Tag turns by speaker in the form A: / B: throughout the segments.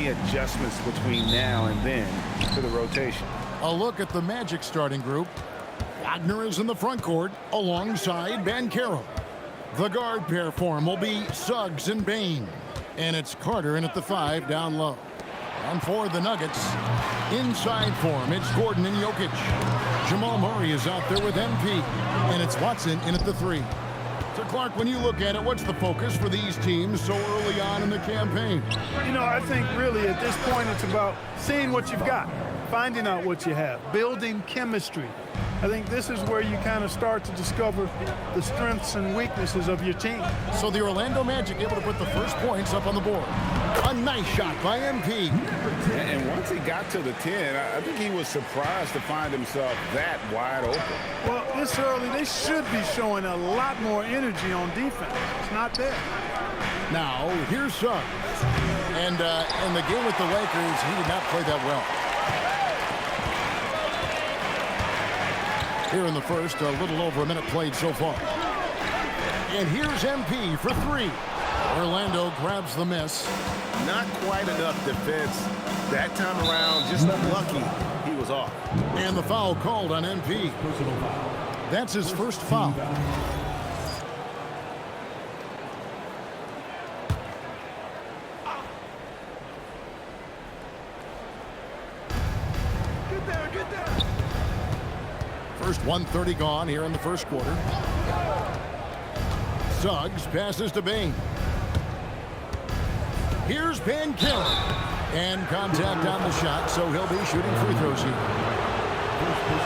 A: any adjustments between now and then to the rotation.
B: A look at the Magic starting group. Wagner is in the front court alongside Banchero. The guard pair for him will be Suggs and Bane. And it's Carter in at the 5 down low. And for the Nuggets, inside for him, it's Gordon and Jokic. Jamal Murray is out there with MP. And it's Watson in at the 3. So, Clark, when you look at it, what's the focus for these teams so early on in the campaign?
C: You know, I think really at this point it's about seeing what you've got, finding out what you have, building chemistry. I think this is where you kind of start to discover the strengths and weaknesses of your team.
B: So the Orlando Magic able to put the first points up on the board. A nice shot by MP.
A: And once he got to the 10, I think he was surprised to find himself that wide open.
C: Well, this early, they should be showing a lot more energy on defense. It's not there.
B: Now, here's Suggs. And in the game with the Lakers, he did not play that well. Here in the first, a little over a minute played so far. And here's MP for 3. Orlando grabs the miss.
A: Not quite enough defense that time around. Just unlucky he was off.
B: And the foul called on MP. That's his first foul. First 1:30 gone here in the first quarter. Suggs passes to Bane. Here's Banchero. And contact on the shot, so he'll be shooting free throws here.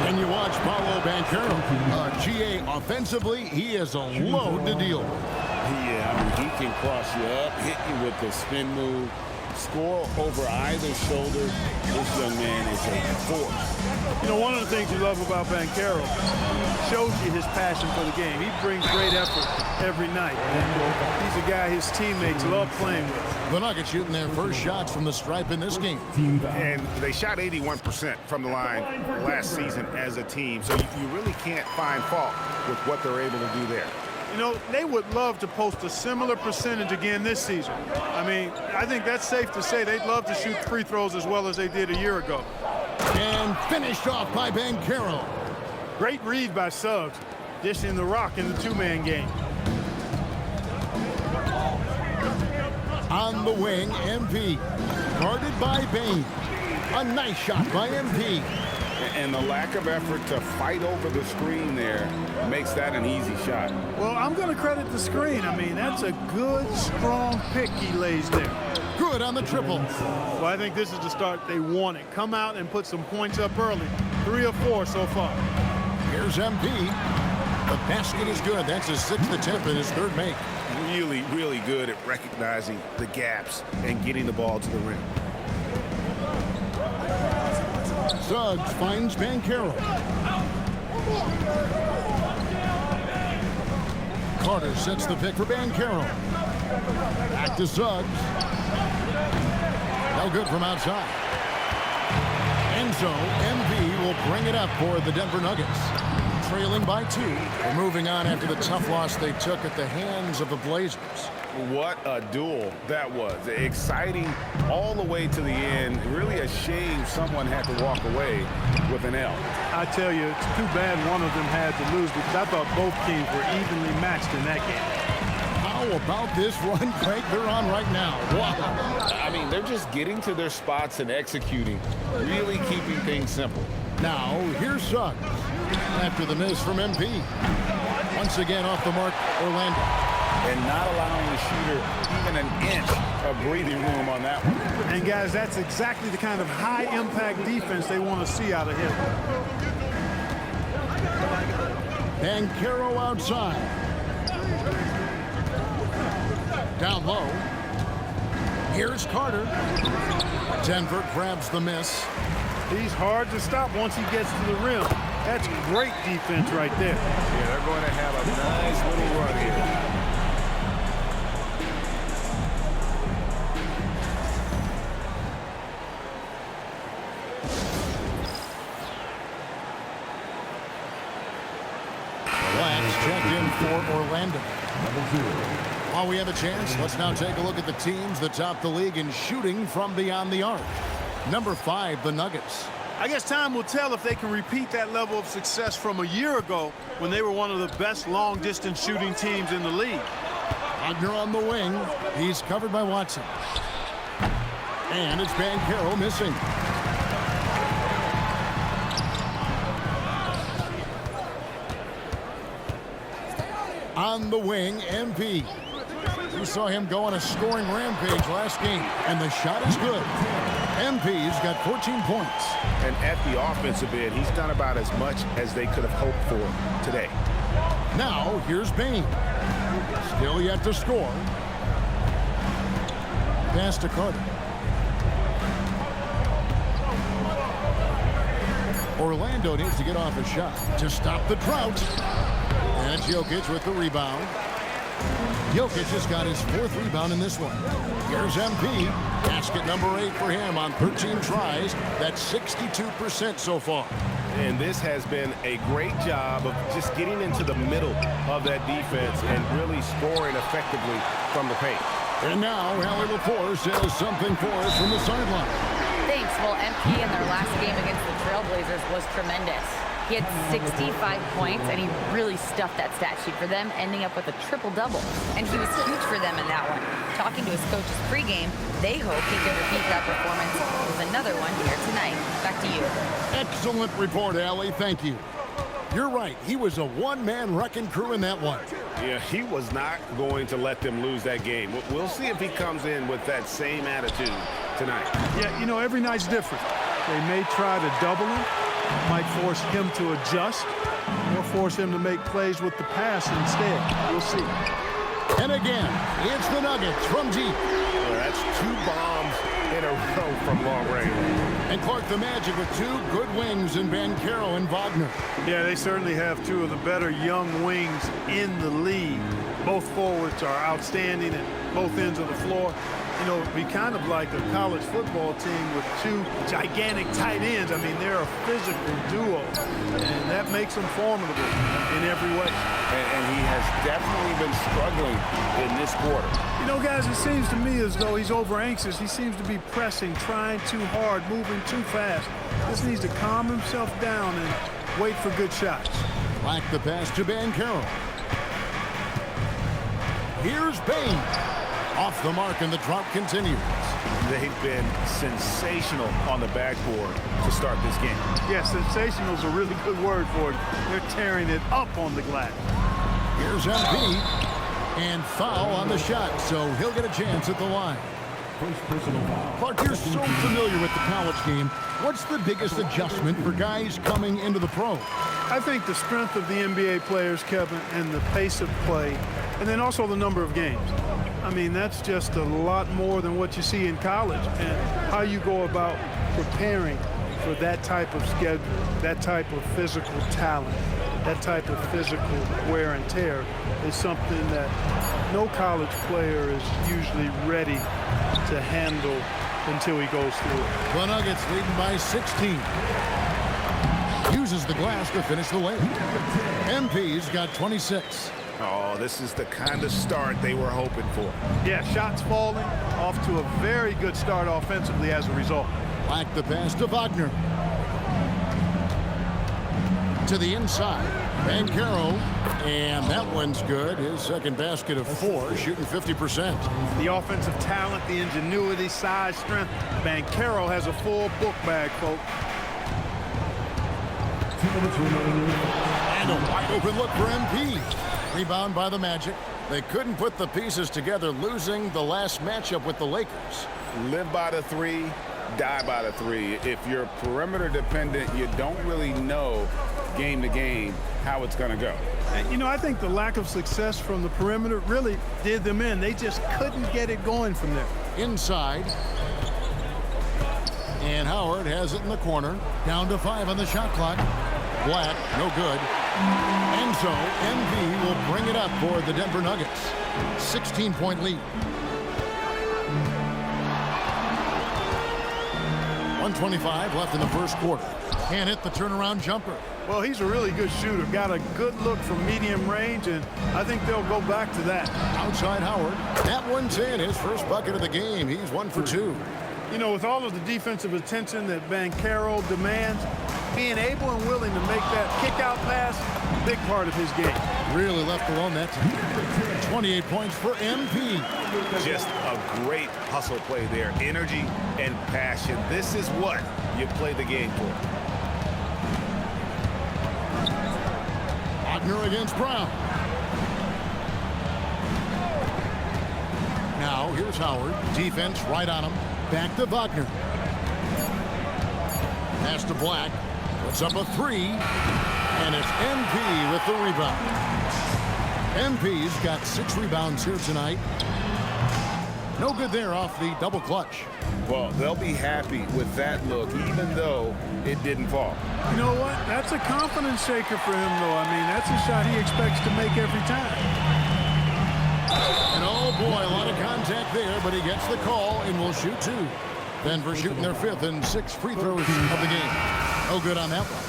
B: And you watch Paolo Banchero. GA offensively, he is a load to deal with.
A: Yeah, I mean, he can cross you up, hit you with the spin move, score over either shoulder. This young man is a force.
C: You know, one of the things you love about Banchero, shows you his passion for the game. He brings great effort every night. And he's a guy his teammates love playing with.
B: The Nuggets shooting their first shots from the stripe in this game.
A: And they shot 81% from the line last season as a team. So you really can't find fault with what they're able to do there.
C: You know, they would love to post a similar percentage again this season. I mean, I think that's safe to say they'd love to shoot free throws as well as they did a year ago.
B: And finished off by Banchero.
C: Great read by Suggs, dishing the rock in the two-man game.
B: On the wing, MP. Guarded by Bane. A nice shot by MP.
A: And the lack of effort to fight over the screen there makes that an easy shot.
C: Well, I'm going to credit the screen. I mean, that's a good, strong pick he lays there.
B: Good on the triple.
C: Well, I think this is the start they wanted. Come out and put some points up early. 3 or 4 so far.
B: Here's MP. The basket is good. That's his 6th attempt and his 3rd make.
A: Really, really good at recognizing the gaps and getting the ball to the rim.
B: Suggs finds Banchero. Carter sets the pick for Banchero. Back to Suggs. No good from outside. And so MP will bring it up for the Denver Nuggets. Trailing by 2. They're moving on after the tough loss they took at the hands of the Blazers.
A: What a duel that was. Exciting all the way to the end. Really a shame someone had to walk away with an L.
C: I tell you, it's too bad one of them had to lose because I thought both teams were evenly matched in that game.
B: How about this run, Craig, they're on right now? Wow.
A: I mean, they're just getting to their spots and executing, really keeping things simple.
B: Now, here's Suggs. After the miss from MP. Once again off the mark, Orlando.
A: And not allowing the shooter even an inch of breathing room on that one.
C: And guys, that's exactly the kind of high-impact defense they want to see out of him.
B: Banchero outside. Down low. Here's Carter. Denver grabs the miss.
C: He's hard to stop once he gets to the rim. That's great defense right there.
A: Yeah, they're going to have a nice little run here.
B: Blacks checked in for Orlando. While we have a chance, let's now take a look at the teams that top the league in shooting from beyond the arc. Number 5, the Nuggets.
C: I guess time will tell if they can repeat that level of success from a year ago when they were one of the best long-distance shooting teams in the league.
B: Wagner on the wing. He's covered by Watson. And it's Banchero missing. On the wing, MP. We saw him go on a scoring rampage last game, and the shot is good. MP's got 14 points.
D: And at the offensive end, he's done about as much as they could have hoped for today.
B: Now, here's Bain. Still yet to score. Pass to Carter. Orlando needs to get off a shot to stop the drought. And it's Jokic with the rebound. Jokic has got his 4th rebound in this one. Here's MP. Basket number 8 for him on 13 tries. That's 62% so far.
D: And this has been a great job of just getting into the middle of that defense and really scoring effectively from the paint.
B: And now, Allie Lepore says something for us from the sideline.
E: Thanks. Well, MP in their last game against the Trailblazers was tremendous. He had 65 points, and he really stuffed that stat sheet for them, ending up with a triple-double. And he was huge for them in that one. Talking to his coaches pregame, they hope he can repeat that performance with another one here tonight. Back to you.
B: Excellent report, Allie. Thank you. You're right. He was a one-man wrecking crew in that one.
D: Yeah, he was not going to let them lose that game. We'll see if he comes in with that same attitude tonight.
C: Yeah, you know, every night's different. They may try to double him, might force him to adjust, or force him to make plays with the pass instead. We'll see.
B: And again, it's the Nuggets from deep.
D: Well, that's 2 bombs in a row from long range.
B: And Clark the Magic with 2 good wings in Banchero and Wagner.
C: Yeah, they certainly have 2 of the better young wings in the league. Both forwards are outstanding at both ends of the floor. You know, it'd be kind of like a college football team with 2 gigantic tight ends. I mean, they're a physical duo, and that makes them formidable in every way.
D: And he has definitely been struggling in this quarter.
C: You know, guys, it seems to me as though he's over-anxious. He seems to be pressing, trying too hard, moving too fast. Just needs to calm himself down and wait for good shots.
B: Black the pass to Banchero. Here's Bain. Off the mark, and the drought continues.
D: They've been sensational on the backboard to start this game.
C: Yeah, sensational is a really good word for it. They're tearing it up on the glass.
B: Here's MP. And foul on the shot, so he'll get a chance at the line. Clark, you're so familiar with the college game. What's the biggest adjustment for guys coming into the pro?
C: I think the strength of the NBA players, Kevin, and the pace of play, and then also the number of games. I mean, that's just a lot more than what you see in college, and how you go about preparing for that type of schedule, that type of physical talent, that type of physical wear and tear is something that no college player is usually ready to handle until he goes through it.
B: The Nuggets leading by 16. Uses the glass to finish the layup. MP's got 26.
D: Oh, this is the kind of start they were hoping for.
C: Yeah, shots falling, off to a very good start offensively as a result.
B: Black the pass to Wagner. To the inside, Banchero, and that one's good. His second basket of 4, shooting 50%.
C: The offensive talent, the ingenuity, size, strength. Banchero has a full book bag, folks.
B: And a wide open look for MP. Rebound by the Magic. They couldn't put the pieces together, losing the last matchup with the Lakers.
D: Live by the 3, die by the 3. If you're perimeter dependent, you don't really know game to game how it's going to go.
C: And, you know, I think the lack of success from the perimeter really did them in. They just couldn't get it going from there.
B: Inside. And Howard has it in the corner. Down to 5 on the shot clock. Black, no good. And so, MV will bring it up for the Denver Nuggets. 16-point lead. 1:25 left in the first quarter. Can't hit the turnaround jumper.
C: Well, he's a really good shooter. Got a good look from medium range, and I think they'll go back to that.
B: Outside Howard. That one's in. His first bucket of the game. He's 1 for 2.
C: You know, with all of the defensive attention that Mycareer demands, being able and willing to make that kick-out pass, big part of his game.
B: Really left alone that time. 28 points for MP.
D: Just a great hustle play there. Energy and passion. This is what you play the game for.
B: Wagner against Brown. Now, here's Howard. Defense right on him. Back to Wagner. Pass to Black. Puts up a 3. And it's MP with the rebound. MP's got 6 rebounds here tonight. No good there off the double clutch.
D: Well, they'll be happy with that look, even though it didn't fall.
C: You know what? That's a confidence shaker for him, though. I mean, that's a shot he expects to make every time.
B: And oh boy, a lot of contact there, but he gets the call and will shoot 2. Denver shooting their 5th and 6th free throws of the game. No good on that one.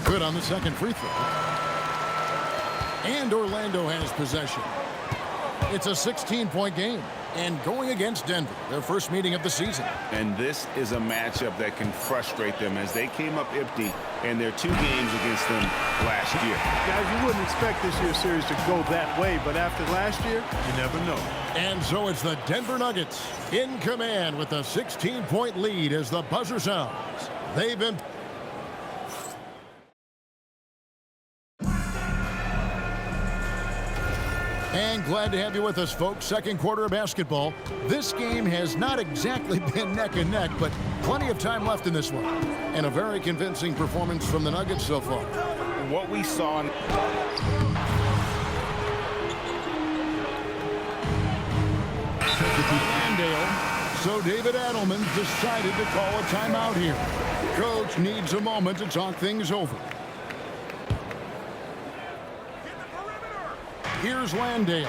B: Good on the second free throw. And Orlando has possession. It's a 16-point game. And going against Denver, their first meeting of the season.
D: And this is a matchup that can frustrate them as they came up empty in their 2 games against them last year.
C: Guys, you wouldn't expect this year's series to go that way, but after last year, you never know.
B: And so it's the Denver Nuggets in command with a 16-point lead as the buzzer sounds. They've been... And glad to have you with us, folks. Second quarter of basketball. This game has not exactly been neck and neck, but plenty of time left in this one. And a very convincing performance from the Nuggets so far.
D: What we saw...
B: Landale. So David Adelman decided to call a timeout here. Coach needs a moment to talk things over. Here's Landale.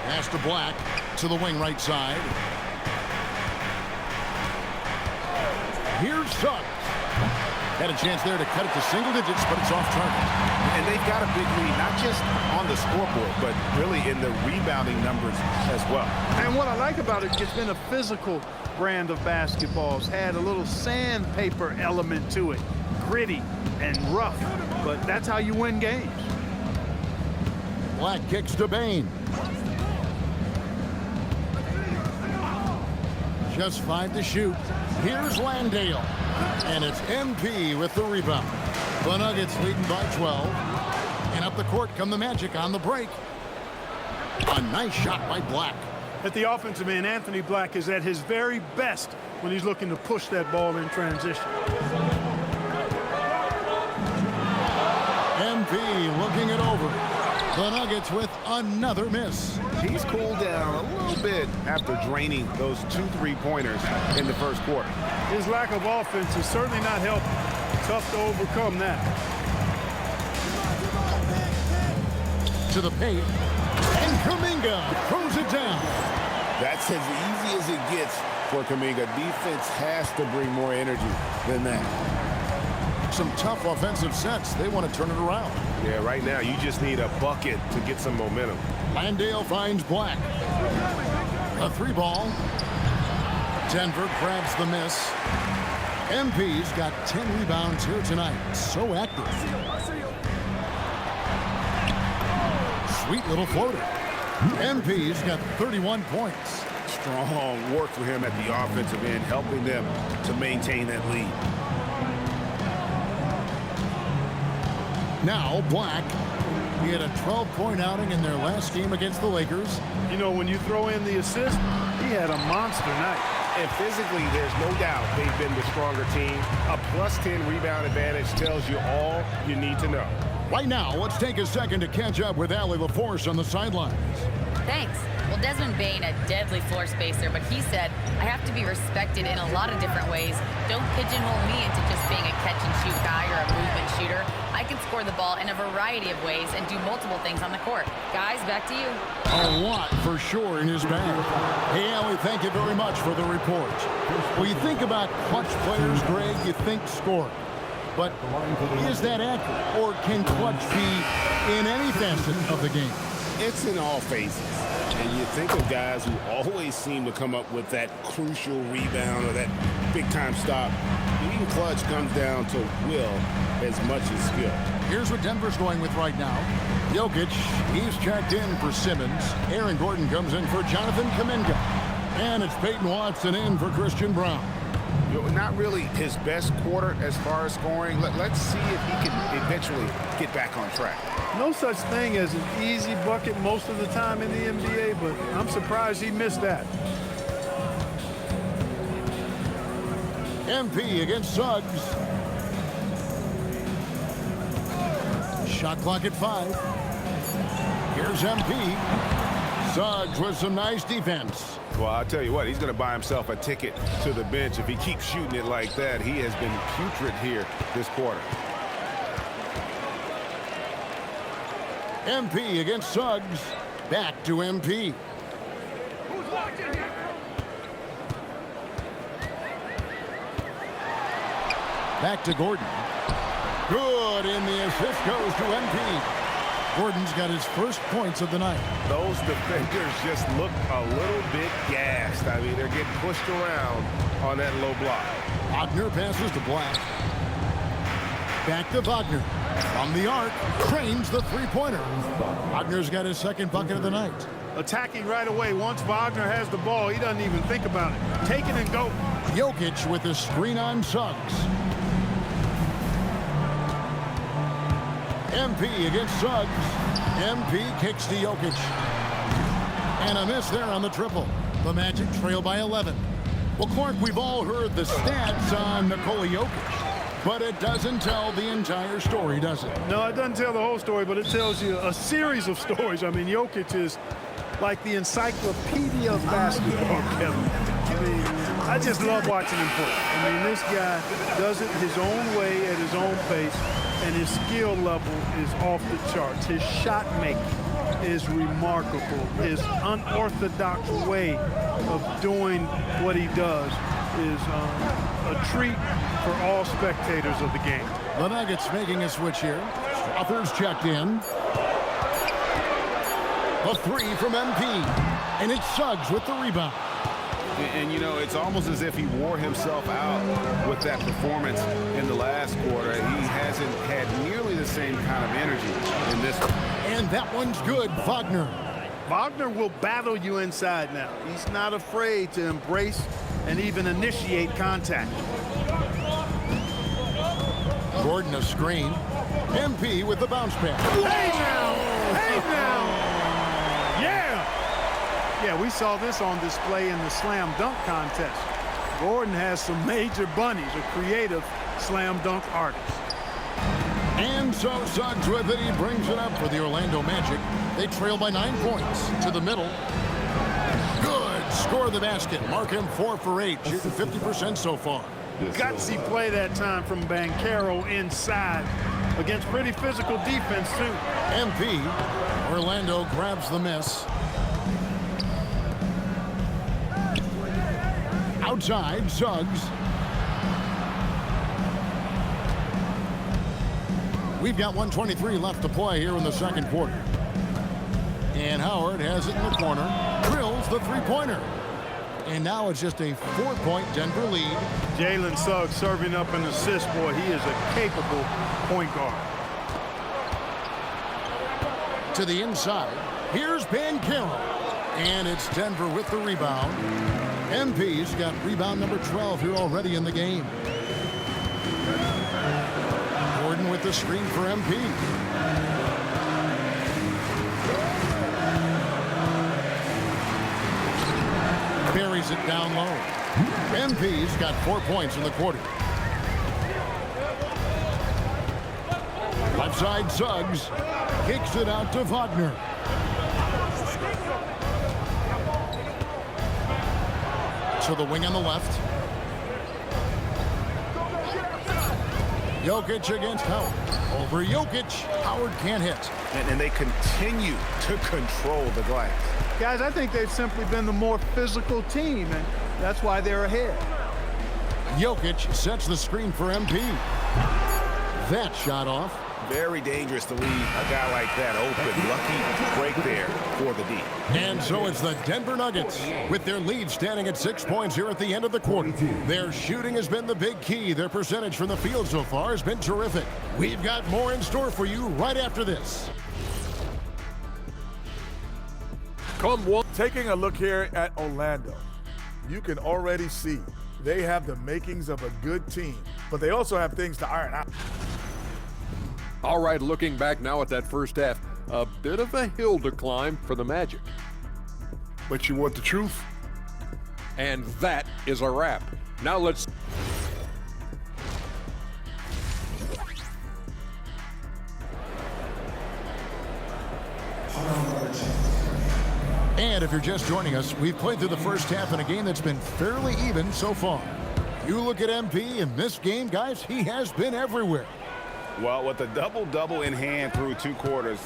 B: Pass to Black to the wing right side. Here's Suggs. Had a chance there to cut it to single digits, but it's off target.
D: And they've got a big lead, not just on the scoreboard, but really in the rebounding numbers as well.
C: And what I like about it, it's been a physical brand of basketball. It's had a little sandpaper element to it. Gritty and rough, but that's how you win games.
B: Black kicks to Bain. Just 5 to shoot. Here's Landale. And it's MP with the rebound. The Nuggets leading by 12. And up the court come the Magic on the break. A nice shot by Black.
C: At the offensive end, Anthony Black is at his very best when he's looking to push that ball in transition.
B: MP looking it over. The Nuggets with another miss.
D: He's cooled down a little bit after draining those 2 3-pointers in the first quarter.
C: His lack of offense is certainly not helping. Tough to overcome that.
B: To the paint. And Kuminga throws it down.
A: That's as easy as it gets for Kuminga. Defense has to bring more energy than that.
B: Some tough offensive sets. They want to turn it around.
D: Yeah, right now you just need a bucket to get some momentum.
B: Landale finds Black. A 3-ball. Denver grabs the miss. MP's got 10 rebounds here tonight. So active. Sweet little floater. MP's got 31 points.
D: Strong work for him at the offensive end, helping them to maintain that lead.
B: Now Black. He had a 12-point outing in their last game against the Lakers.
C: You know, when you throw in the assist, he had a monster night.
D: And physically, there's no doubt they've been the stronger team. A +10 rebound advantage tells you all you need to know.
B: Right now, let's take a second to catch up with Allie LaForce on the sidelines.
E: Thanks. Well, Desmond Bain, a deadly floor spacer, but he said, I have to be respected in a lot of different ways. Don't pigeonhole me into just being a catch-and-shoot guy or a movement shooter. I can score the ball in a variety of ways and do multiple things on the court. Guys, back to you.
B: A lot for sure in his bag. Hey, Allie, thank you very much for the report. When you think about clutch players, Greg, you think scoring. But is that accurate, or can clutch be in any facet of the game?
A: It's in all phases. And you think of guys who always seem to come up with that crucial rebound or that big-time stop. Being clutch comes down to will as much as skill.
B: Here's what Denver's going with right now. Jokic, he's checked in for Simmons. Aaron Gordon comes in for Jonathan Kuminga. And it's Peyton Watson in for Christian Brown.
D: Not really his best quarter as far as scoring. Let's see if he can eventually get back on track.
C: No such thing as an easy bucket most of the time in the NBA, but I'm surprised he missed that.
B: MP against Suggs. Shot clock at 5. Here's MP. Suggs with some nice defense.
D: Well, I'll tell you what, he's going to buy himself a ticket to the bench if he keeps shooting it like that. He has been putrid here this quarter.
B: MP against Suggs. Back to MP. Back to Gordon. Good, and the assist goes to MP. Gordon's got his first points of the night.
D: Those defenders just look a little bit gassed. I mean, they're getting pushed around on that low block.
B: Wagner passes to Black. Back to Wagner. From the arc, cranes the three-pointer. Wagner's got his second bucket of the night.
C: Attacking right away. Once Wagner has the ball, he doesn't even think about it. Take it and go.
B: Jokic with the screen on Suggs. MP against Suggs. MP kicks to Jokic. And a miss there on the triple. The Magic trail by 11. Well, Clark, we've all heard the stats on Nikola Jokic, but it doesn't tell the entire story, does it?
C: No, it doesn't tell the whole story, but it tells you a series of stories. I mean, Jokic is like the encyclopedia of basketball, Kevin. I mean, I just love watching him play. I mean, this guy does it his own way at his own pace, and his skill level is off the charts. His shot making is remarkable. His unorthodox way of doing what he does is a treat for all spectators of the game.
B: The Nuggets making a switch here. Struthers checked in. A three from MP. And it's Suggs with the rebound.
D: And, you know, it's almost as if he wore himself out with that performance in the last quarter. He hasn't had nearly the same kind of energy in this one.
B: And that one's good. Wagner.
C: Wagner will battle you inside now. He's not afraid to embrace and even initiate contact.
B: Gordon a screen. MP with the bounce pass.
C: Hey now! Hey now! Yeah, we saw this on display in the slam dunk contest. Gordon has some major bunnies, a creative slam dunk artist.
B: And so Suggs with it. He brings it up for the Orlando Magic. They trail by 9 points to the middle. Good. Score the basket. Mark him 4 for 8. Shooting 50% so far.
C: Gutsy play that time from Mycareer inside against pretty physical defense, too.
B: MP. Orlando grabs the miss. Outside, Suggs. We've got 1:23 left to play here in the second quarter. And Howard has it in the corner. Drills the three-pointer. And now it's just a 4-point Denver lead.
C: Jalen Suggs serving up an assist. Boy, he is a capable point guard.
B: To the inside. Here's Mycareer. And it's Denver with the rebound. MP's got rebound number 12 here already in the game. Gordon with the screen for MP. Buries it down low. MP's got 4 points in the quarter. Left side, Suggs kicks it out to Wagner. To the wing on the left. Jokic against Howard. Over Jokic. Howard can't hit.
D: And they continue to control the glass.
C: Guys, I think they've simply been the more physical team, and that's why they're ahead.
B: Jokic sets the screen for MP. That shot off.
A: Very dangerous to leave a guy like that open. Lucky break there for the D.
B: And so it's the Denver Nuggets with their lead standing at 6 points here at the end of the quarter. Their shooting has been the big key. Their percentage from the field so far has been terrific. We've got more in store for you right after this.
F: Taking a look here at Orlando, you can already see they have the makings of a good team, but they also have things to iron out.
G: All right, looking back now at that first half, a bit of a hill to climb for the Magic.
F: But you want the truth?
G: And that is a wrap. Now let's...
B: And if you're just joining us, we've played through the first half in a game that's been fairly even so far. You look at MP in this game, guys, he has been everywhere.
A: Well, with a double-double in hand through 2 quarters,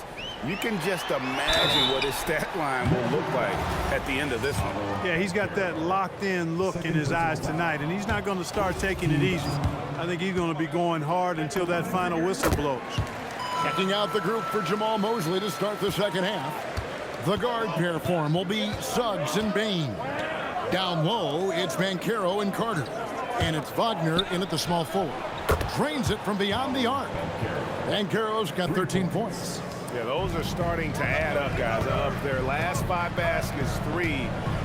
A: you can just imagine what his stat line will look like at the end of this one.
C: Yeah, he's got that locked-in look in his eyes tonight, and he's not going to start taking it easy. I think he's going to be going hard until that final whistle blows.
B: Checking out the group for Jamal Mosley to start the second half. The guard pair for him will be Suggs and Bain. Down low, it's Mycareer and Carter. And it's Wagner in at the small forward. Drains it from beyond the arc. Mycareer's got 13 points.
A: Yeah, those are starting to add up, guys. Of their last 5 baskets, 3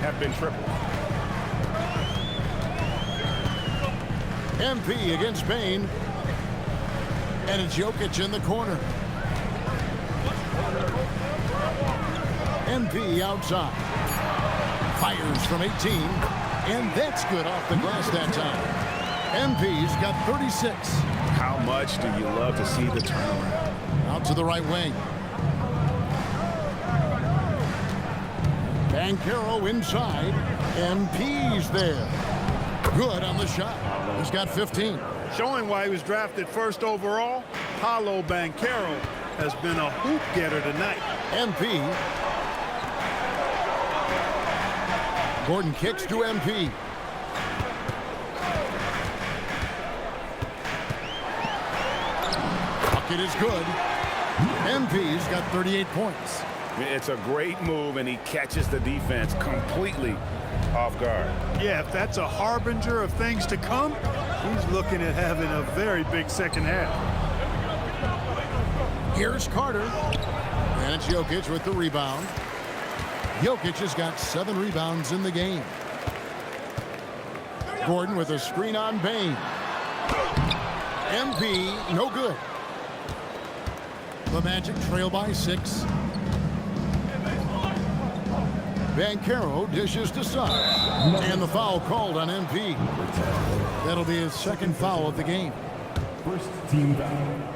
A: have been triple.
B: MP against Bain. And it's Jokic in the corner. MP outside. Fires from 18. And that's good off the glass that time. MP's got 36.
A: How much do you love to see the turnaround?
B: Out to the right wing. Mycareer inside. MP's there. Good on the shot. He's got 15.
C: Showing why he was drafted first overall, Paolo Mycareer has been a hoop getter tonight.
B: MP. Gordon kicks to MP. Bucket is good. MP's got 38 points.
A: It's a great move, and he catches the defense completely off guard.
C: Yeah, if that's a harbinger of things to come, he's looking at having a very big second half.
B: Here's Carter. And it's Jokic with the rebound. Jokic has got 7 rebounds in the game. Gordon with a screen on Bain. MP, no good. The Magic trail by 6. Mycareer dishes to Suggs. And the foul called on MP. That'll be his second foul of the game.
H: First team foul.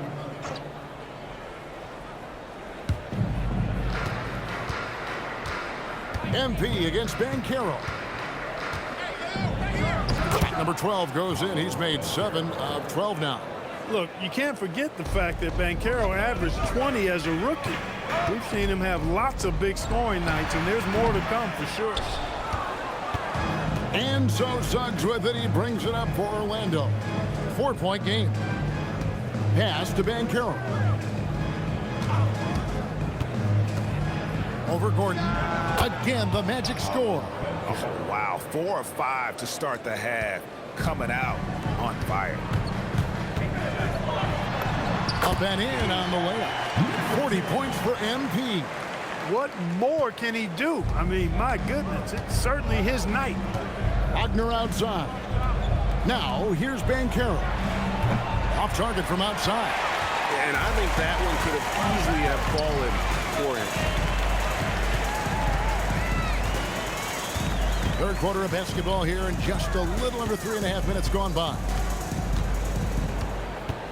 B: MP against Mycareer. Number 12 goes in. He's made 7 of 12 now.
C: Look, you can't forget the fact that Mycareer averaged 20 as a rookie. We've seen him have lots of big scoring nights, and there's more to come for sure.
B: And so Suggs with it. He brings it up for Orlando. 4-point game. Pass to Mycareer. Over Gordon. Again, the Magic score.
A: Oh, wow. 4 of 5 to start the half. Coming out on fire.
B: Up and in on the layup. 40 points for MP.
C: What more can he do? I mean, my goodness, it's certainly his night.
B: Wagner outside. Now, here's Mycareer. Off target from outside.
A: And I think that one could have easily have fallen for him.
B: Third quarter of basketball here, and just a little under 3.5 minutes gone by.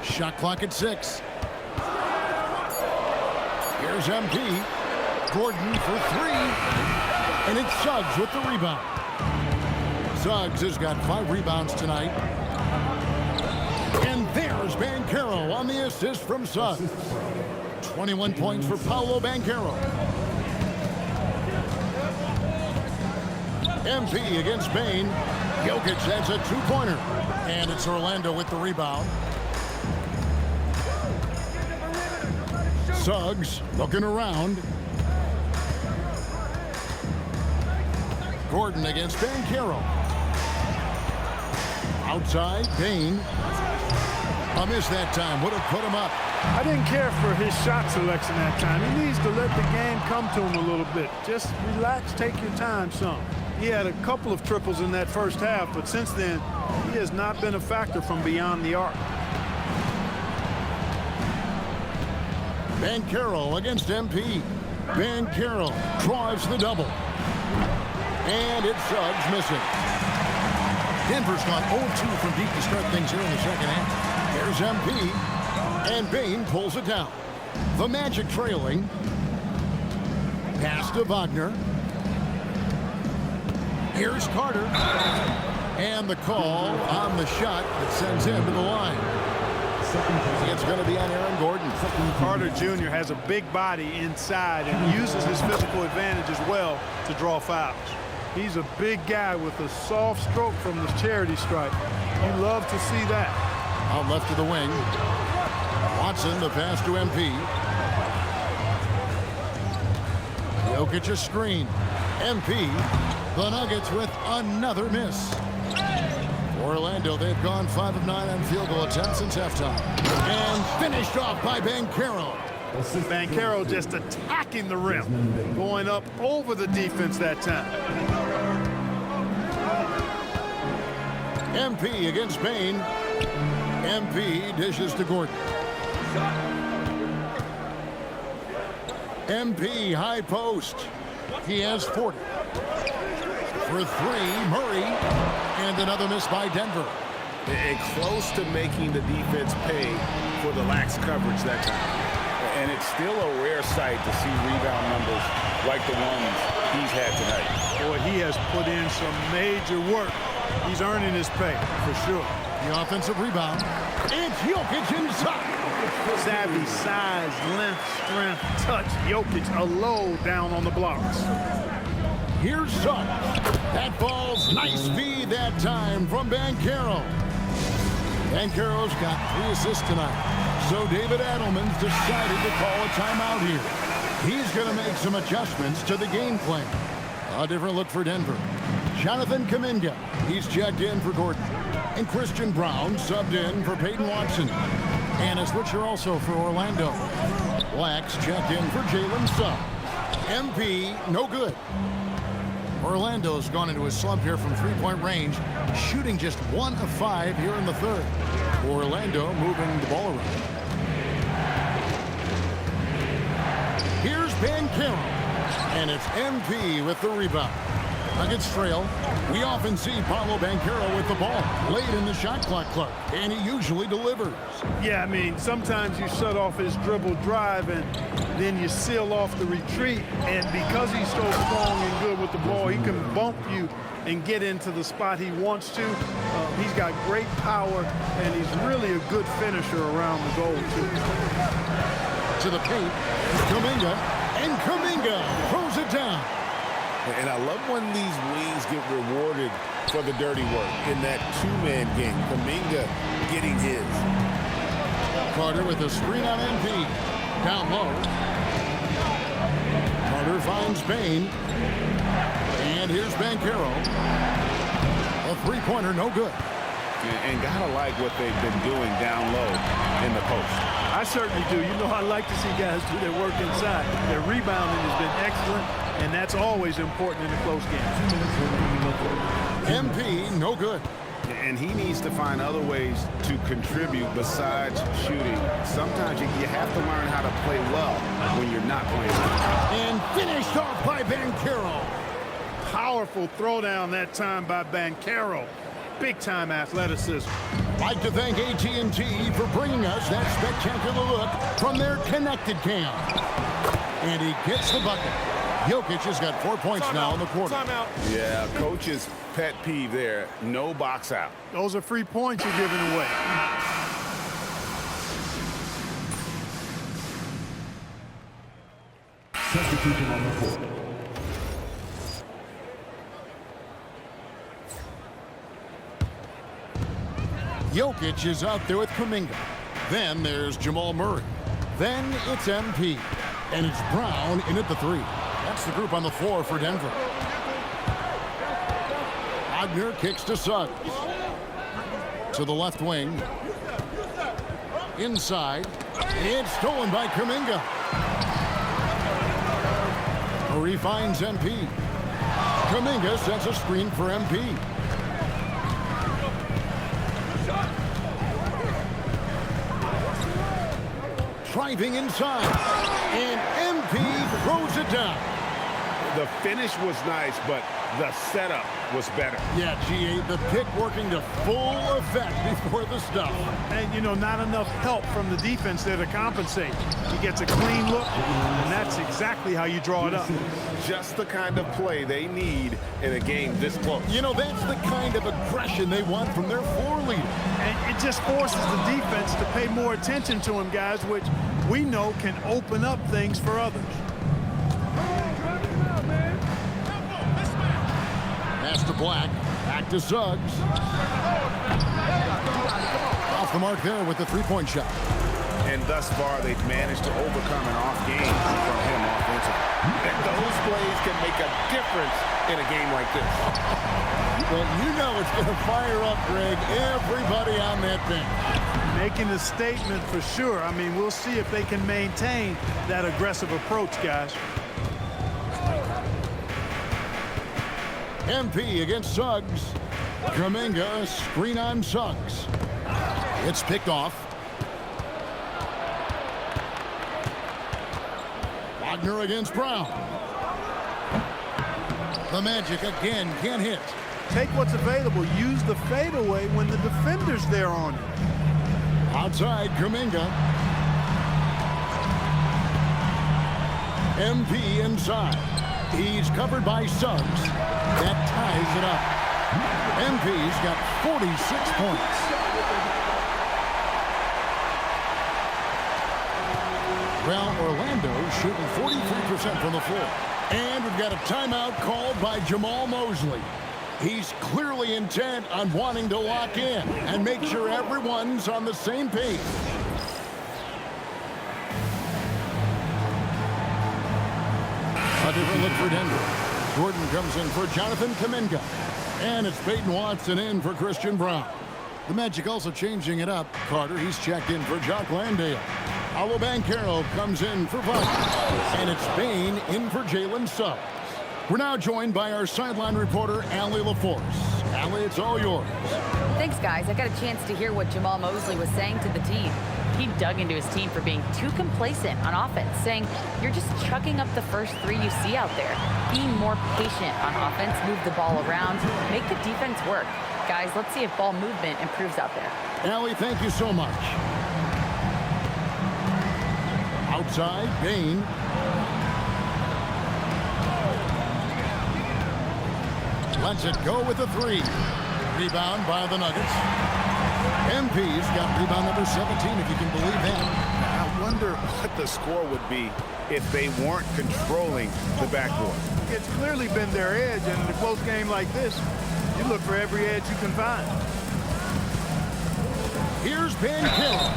B: Shot clock at 6. Here's MP. Gordon for 3. And it's Suggs with the rebound. Suggs has got 5 rebounds tonight. And there's Mycareer on the assist from Suggs. 21 points for Paolo Mycareer. MP against Bain. Jokic adds a two-pointer. And it's Orlando with the rebound. Suggs looking around. Gordon against Banchero. Outside, Bain. A miss that time. Would have put him up.
C: I didn't care for his shot selection that time. He needs to let the game come to him a little bit. Just relax, take your time some. He had a couple of triples in that first half, but since then, he has not been a factor from beyond the arc.
B: Banchero against MP. Banchero drives the double. And it's Suggs missing. Denver's gone 0-2 from deep to start things here in the second half. There's MP. And Bain pulls it down. The Magic trailing. Pass to Wagner. Here's Carter. And the call on the shot that sends him to the line. It's going to be on Aaron Gordon.
C: Carter Jr. has a big body inside and uses his physical advantage as well to draw fouls. He's a big guy with a soft stroke from the charity stripe. You love to see that.
B: Out left to the wing. Watson, the pass to MP. Jokic a screen. MP. The Nuggets with another miss. Orlando, they've gone 5 of 9 on field goal attempts since halftime. And finished off by Banchero.
C: Banchero just attacking the rim. Going up over the defense that time.
B: MP against Bain. MP dishes to Gordon. MP high post. He has 40. For three, Murray. And another miss by Denver.
A: And close to making the defense pay for the lax coverage that time. And it's still a rare sight to see rebound numbers like the ones he's had tonight.
C: Boy, he has put in some major work. He's earning his pay, for sure.
B: The offensive rebound. It's Jokic inside.
C: Savvy, size, length, strength, touch. Jokic a low down on the blocks.
B: Here's Suggs. That ball's nice feed that time from Banchero. Banchero's got 3 assists tonight. So David Adelman's decided to call a timeout here. He's going to make some adjustments to the game plan. A different look for Denver. Jonathan Kuminga. He's checked in for Gordon. And Christian Brown subbed in for Peyton Watson. And a switcher also for Orlando. Lax checked in for Jalen Suggs. MP, no good. Orlando's gone into a slump here from three-point range, shooting just 1 of 5 here in the third. Orlando moving the ball around. Here's Banchero, and it's MP with the rebound. Nuggets trail. We often see Paolo Banchero with the ball late in the shot clock, and he usually delivers.
C: Yeah, I mean, sometimes you shut off his dribble drive and then you seal off the retreat. And because he's so strong and good with the ball, he can bump you and get into the spot he wants to. He's got great power, and he's really a good finisher around the goal, too.
B: To the paint, Kuminga, and Kuminga throws it down.
A: And I love when these wings get rewarded for the dirty work in that two-man game. Kuminga getting his.
B: Carter with a screen on MP. Down low. Carter finds Bain. And here's Banchero. A three-pointer, no good.
D: And gotta like what they've been doing down low in the post.
C: I certainly do. You know, I like to see guys do their work inside. Their rebounding has been excellent, and that's always important in a close game.
B: MP, no good.
D: And he needs to find other ways to contribute besides shooting. Sometimes you have to learn how to play well when you're not playing well.
B: And finished off by Banchero.
C: Powerful throwdown that time by Banchero. Big-time athleticism.
B: Like to thank AT&T for bringing us that spectacular look from their connected cam. And he gets the bucket. Jokic has got 4 points now in the quarter.
C: Timeout.
A: Yeah, coach's pet peeve there. No box out.
C: Those are free points you're giving away.
H: Substitution on the court.
B: Jokic is out there with Kuminga. Then there's Jamal Murray. Then it's MP. And it's Brown in at the 3. That's the group on the floor for Denver. Wagner kicks to Suggs. To the left wing. Inside. It's stolen by Kuminga. Murray finds MP. Kuminga sets a screen for MP. Driving inside. And MP throws it down.
A: The finish was nice, but the setup was better.
B: Yeah, GA, the pick working to full effect before the stuff.
C: And, you know, not enough help from the defense there to compensate. He gets a clean look, and that's exactly how you draw it up.
A: Just the kind of play they need in a game this close.
B: You know, that's the kind of aggression they want from their floor leader.
C: And it just forces the defense to pay more attention to him, guys, which we know can open up things for others.
B: Pass to Black. Back to Suggs. Off the mark there with the three-point shot.
A: And thus far, they've managed to overcome an off game from him offensively. And those plays can make a difference in a game like this.
B: Well, you know it's going to fire up, Greg, everybody on that bench.
C: Making a statement for sure. I mean, we'll see if they can maintain that aggressive approach, guys.
B: MP against Suggs. Kuminga, screen on Suggs. It's picked off. Wagner against Brown. The Magic again can't hit.
C: Take what's available. Use the fadeaway when the defender's there on you.
B: Outside, Kuminga. MP inside. He's covered by Suggs. That ties it up. MP's got 46 points. Well, Orlando shooting 43% from the floor. And we've got a timeout called by Jamal Mosley. He's clearly intent on wanting to lock in and make sure everyone's on the same page. A different look for Denver. Gordon comes in for Jonathan Kuminga. And it's Peyton Watson in for Christian Brown. The Magic also changing it up. Carter, he's checked in for Jock Landale. Paolo Banchero comes in for Vaughn. And it's Bane in for Jalen Suggs. We're now joined by our sideline reporter, Allie LaForce. Allie, it's all yours.
E: Thanks, guys. I got a chance to hear what Jamal Mosley was saying to the team. He dug into his team for being too complacent on offense, saying, you're just chucking up the first 3 you see out there. Be more patient on offense, move the ball around, make the defense work. Guys, let's see if ball movement improves out there.
B: Allie, thank you so much. Outside, Bane. Lets it go with a 3. Rebound by the Nuggets. MP's got rebound number 17, if you can believe that.
A: I wonder what the score would be if they weren't controlling the backboard.
C: It's clearly been their edge, and in a close game like this, you look for every edge you can find.
B: Here's Banchero.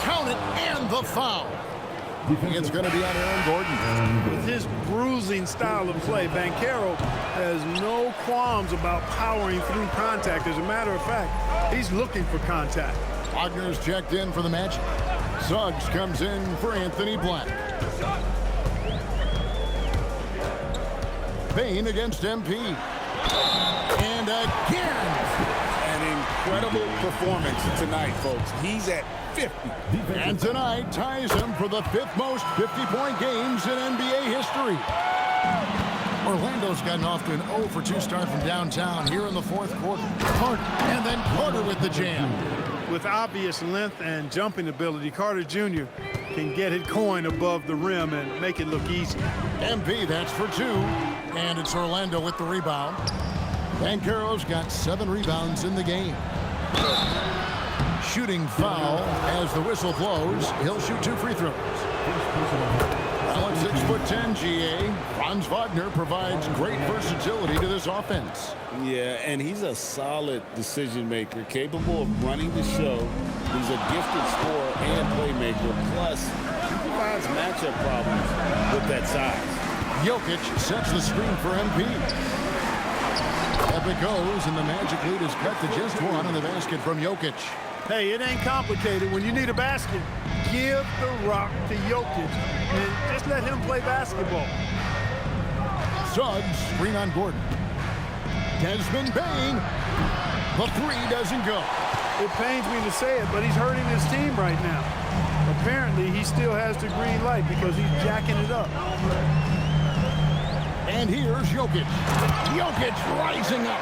B: Count it, and the foul. It's going to be on Aaron Gordon.
C: With his bruising style of play, Banchero has no qualms about powering through contact. As a matter of fact, he's looking for contact.
B: Wagner's checked in for the Magic. Suggs comes in for Anthony Black. Bane against MP. And again.
A: An incredible performance tonight, folks. He's at 50.
B: And tonight ties him for the 5th most 50-point games in NBA history. Orlando's gotten off to an 0 for 2 start from downtown here in the 4th quarter. And then Carter with the jam.
C: With obvious length and jumping ability, Carter Jr. can get it going above the rim and make it look easy.
B: MP, that's for 2. And it's Orlando with the rebound. Banchero's got 7 rebounds in the game. Shooting foul as the whistle blows. He'll shoot 2 free throws. Alex 6'10", GA. Franz Wagner provides great versatility to this offense.
A: Yeah, and he's a solid decision maker, capable of running the show. He's a gifted scorer and playmaker. Plus, he provides matchup problems with that size.
B: Jokic sets the screen for MP. Up it goes, and the Magic lead is cut to just one on the basket from Jokic.
C: Hey, it ain't complicated. When you need a basket, give the rock to Jokic and just let him play basketball.
B: Suggs, screen on Gordon. Desmond Bane. The three doesn't go.
C: It pains me to say it, but he's hurting his team right now. Apparently, he still has the green light because he's jacking it up.
B: And here's Jokic. Jokic rising up.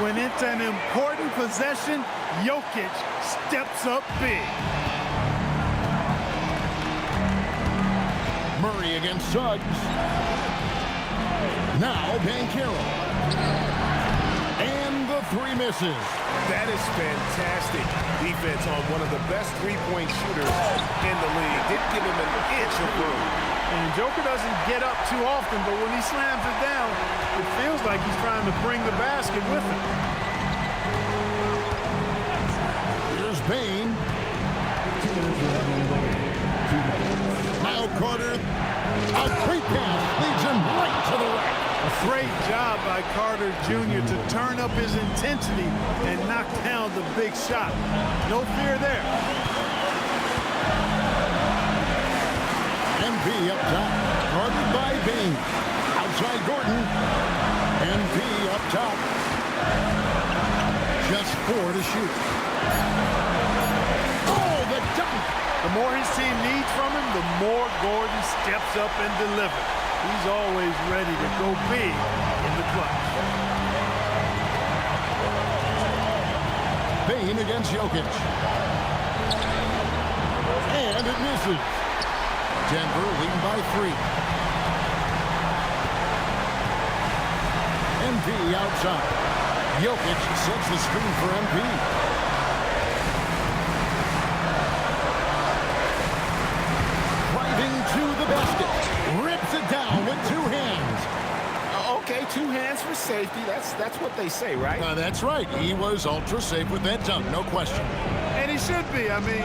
C: When it's an important possession, Jokic steps up big.
B: Murray against Suggs. Now Mycareer. And the three misses.
D: That is fantastic defense on one of the best three-point shooters in the league. Didn't give him an inch of room.
C: And Joker doesn't get up too often, but when he slams it down, it feels like he's trying to bring the basket with him.
B: Here's Bane. Now Carter. A great pass leads him right to the rack.
C: Great job by Carter Jr. to turn up his intensity and knock down the big shot. No fear there.
B: MP up top. Guarded by Bane. Outside Gordon. MP up top. Just 4 to shoot. Oh, the dunk!
C: The more his team needs from him, the more Gordon steps up and delivers. He's always ready to go big in the clutch.
B: Bane against Jokic. And it misses. Denver leading by 3. MP outside. Jokic sets the screen for MP. To the basket. Rips it down with 2 hands.
D: Okay, 2 hands for safety. That's what they say, right?
B: That's right. He was ultra safe with that dunk, no question.
C: And he should be. I mean,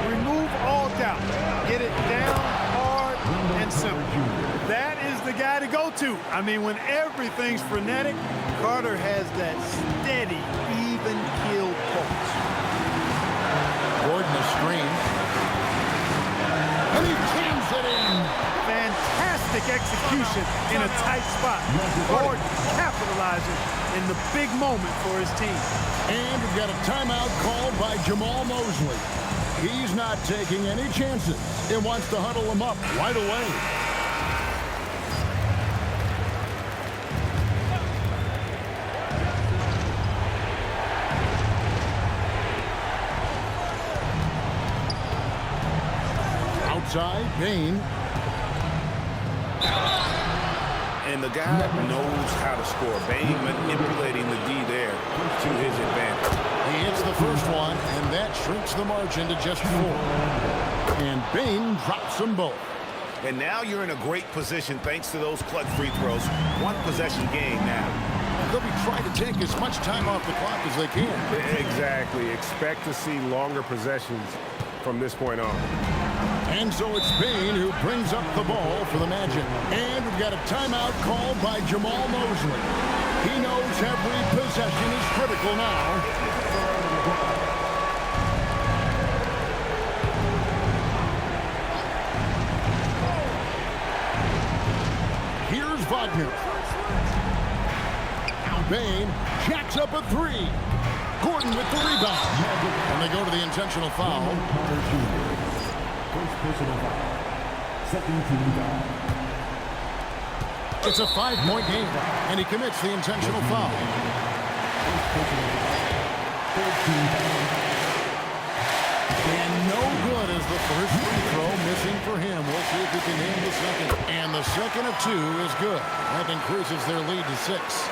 C: remove all doubt. Get it down, hard, and simple. That is the guy to go to. I mean, when everything's frenetic, Carter has that steady, even keel pulse.
B: Gordon the screen. And he jams it in.
C: Fantastic execution in a tight spot. Gordon capitalizing in the big moment for his team.
B: And we've got a timeout called by Jamal Mosley. He's not taking any chances and wants to huddle him up right away. Outside, Bane.
A: And the guy knows how to score. Bane manipulating the D there to his advantage.
B: He hits the first one, and that shrinks the margin to just 4. And Bane drops them both.
D: And now you're in a great position thanks to those clutch free throws. 1 possession game now.
B: They'll be trying to take as much time off the clock as they can.
I: Exactly. Expect to see longer possessions from this point on.
B: And so it's Bane who brings up the ball for the Magic. And we've got a timeout called by Jamal Mosley. He knows every possession is critical now. Here's Wagner. Now Bane jacks up a 3. Gordon with the rebound. And they go to the intentional foul.
H: First personal foul. Second team foul.
B: It's a 5-point game, and he commits the intentional foul.
H: First personal foul. Third team foul.
B: And no good as the first free throw missing for him. We'll see if he can nail the second. And the second of 2 is good. That increases their lead to 6.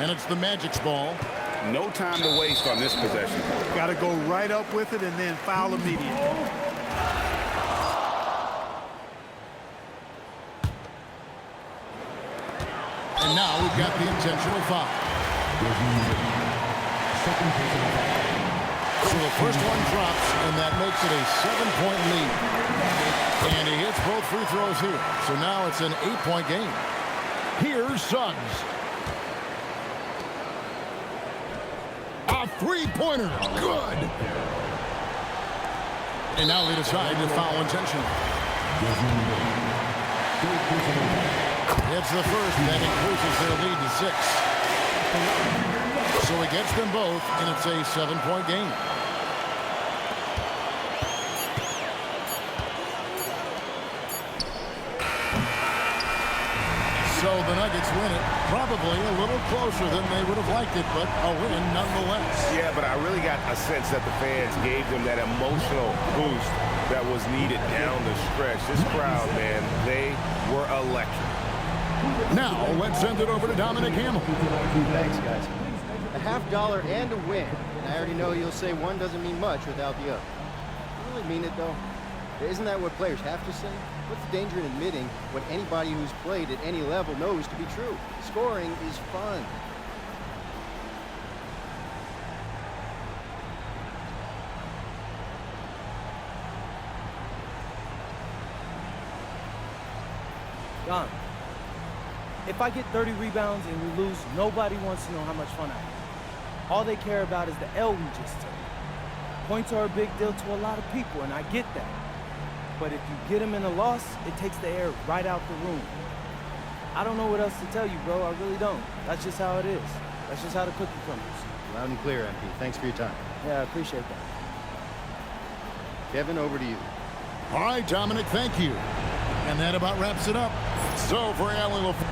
B: And it's the Magic's ball.
D: No time to waste on this possession.
C: Got to go right up with it and then foul immediately.
B: And now we've got the intentional foul.
H: Second personal foul.
B: So the first one drops, and that makes it a 7-point lead. And he hits both free throws here. So now it's an 8-point game. Here's Suggs. A three-pointer. Good. And now they decide to foul intentionally. It's the first that increases their lead to 6. So he gets them both, and it's a 7-point game. So the Nuggets win it, probably a little closer than they would have liked it, but a win nonetheless.
A: Yeah, but I really got a sense that the fans gave them that emotional boost that was needed down the stretch. This crowd, man, they were electric.
B: Now let's send it over to Dominic Hamill.
J: Thanks, guys. A $50 and a win. And I already know you'll say one doesn't mean much without the other. You really mean it, though? Isn't that what players have to say? What's the danger in admitting what anybody who's played at any level knows to be true? Scoring is fun.
K: Don, if I get 30 rebounds and we lose, nobody wants to know how much fun I had. All they care about is the L we just took. Points are a big deal to a lot of people, and I get that. But if you get them in a loss, it takes the air right out the room. I don't know what else to tell you, bro. I really don't. That's just how it is. That's just how the cookie crumbles.
J: Loud and clear, MP. Thanks for your time.
K: Yeah, I appreciate that.
J: Kevin, over to you.
B: All right, Dominic, thank you. And that about wraps it up. So for Allen LaFleur.